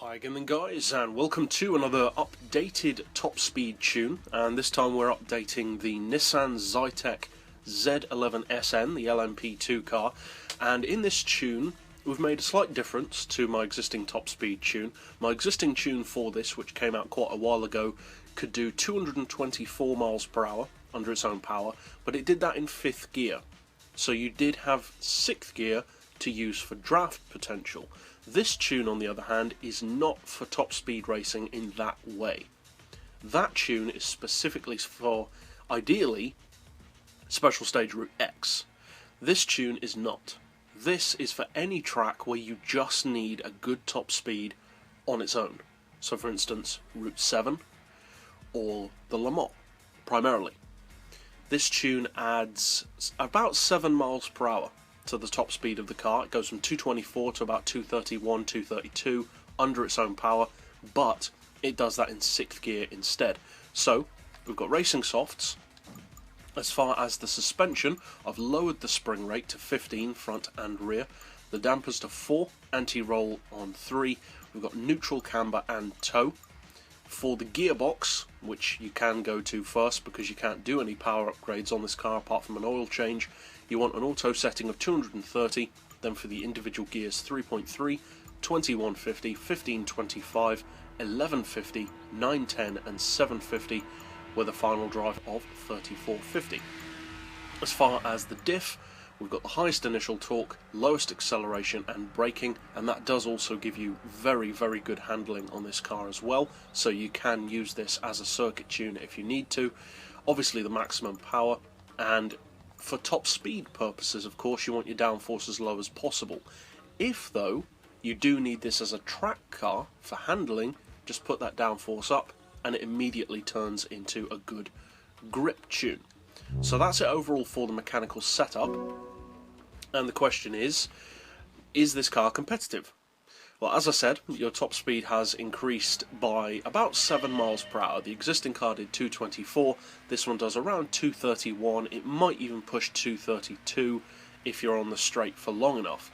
Hi again then guys, and welcome to another updated top speed tune, and this time we're updating the Nissan Zytek Z11SN, the LMP2 car, and in this tune we've made a slight difference to my existing top speed tune. My existing tune for this, which came out quite a while ago, could do 224 miles per hour under its own power, but it did that in 5th gear, so you did have 6th gear to use for draft potential. This tune, on the other hand, is not for top speed racing in that way. That tune is specifically for, ideally, Special Stage Route X. This tune is not. This is for any track where you just need a good top speed on its own. So for instance, Route 7 or the Le Mans, primarily. This tune adds about 7 miles per hour to the top speed of the car. It goes from 224 to about 231, 232 under its own power, but it does that in 6th gear instead. So we've got racing softs. As far as the suspension, I've lowered the spring rate to 15 front and rear, the dampers to 4, anti-roll on 3, we've got neutral camber and tow. For the gearbox, which you can go to first because you can't do any power upgrades on this car apart from an oil change, you want an auto setting of 230, then for the individual gears 3.3, 2150, 1525, 1150, 910 and 750 with a final drive of 3450. As far as the diff, we've got the highest initial torque, lowest acceleration and braking, and that does also give you very, very good handling on this car as well, so you can use this as a circuit tuner if you need to. Obviously the maximum power, and for top speed purposes, of course, you want your downforce as low as possible. If, though, you do need this as a track car for handling, just put that downforce up and it immediately turns into a good grip tune. So that's it overall for the mechanical setup, and the question is this car competitive? Well, as I said, your top speed has increased by about 7 miles per hour. The existing car did 224, this one does around 231, it might even push 232 if you're on the straight for long enough.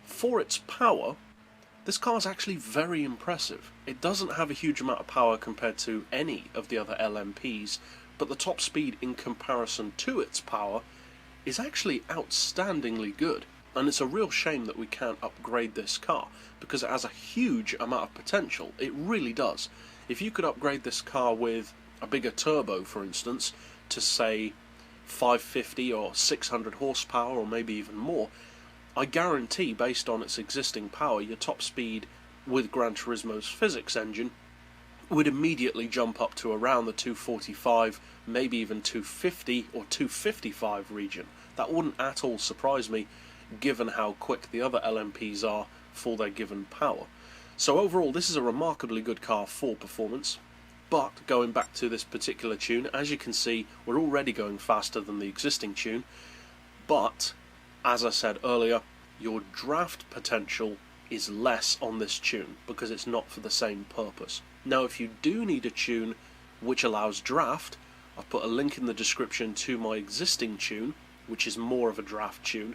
For its power, this car is actually very impressive. It doesn't have a huge amount of power compared to any of the other LMPs, but the top speed in comparison to its power is actually outstandingly good. And it's a real shame that we can't upgrade this car, because it has a huge amount of potential. It really does. If you could upgrade this car with a bigger turbo, for instance, to say 550 or 600 horsepower or maybe even more, I guarantee, based on its existing power, your top speed with GranTurismo's physics engine would immediately jump up to around the 245, maybe even 250 or 255 region. That wouldn't at all surprise me, given how quick the other LMPs are for their given power. So overall, this is a remarkably good car for performance. But going back to this particular tune, as you can see, we're already going faster than the existing tune, but as I said earlier, your draft potential is less on this tune because it's not for the same purpose. Now, if you do need a tune which allows draft, I've put a link in the description to my existing tune, which is more of a draft tune.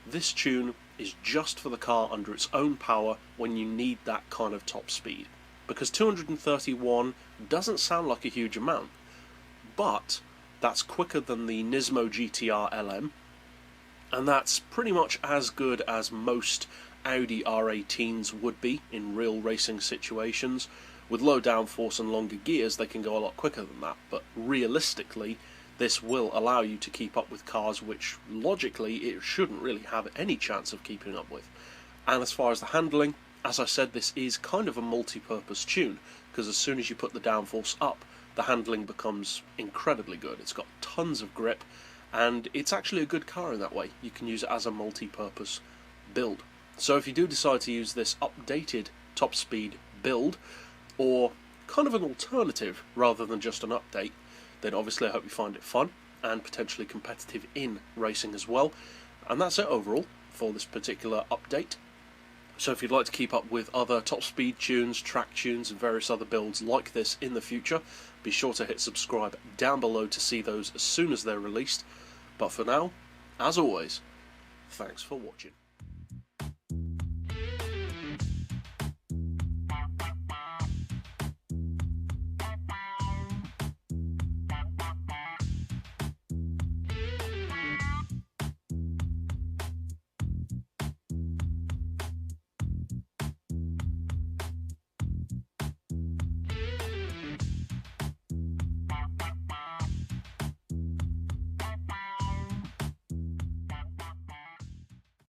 This tune is just for the car under its own power when you need that kind of top speed. Because 231 doesn't sound like a huge amount, but that's quicker than the Nismo GTR LM, and that's pretty much as good as most Audi R18s would be in real racing situations. With low downforce and longer gears, they can go a lot quicker than that, but realistically, this will allow you to keep up with cars which, logically, it shouldn't really have any chance of keeping up with. And as far as the handling, as I said, this is kind of a multi-purpose tune, because as soon as you put the downforce up, the handling becomes incredibly good. It's got tons of grip, and it's actually a good car in that way. You can use it as a multi-purpose build. So if you do decide to use this updated top speed build, or kind of an alternative rather than just an update, then obviously I hope you find it fun and potentially competitive in racing as well. And that's it overall for this particular update. So if you'd like to keep up with other top speed tunes, track tunes and various other builds like this in the future, be sure to hit subscribe down below to see those as soon as they're released. But for now, as always, thanks for watching.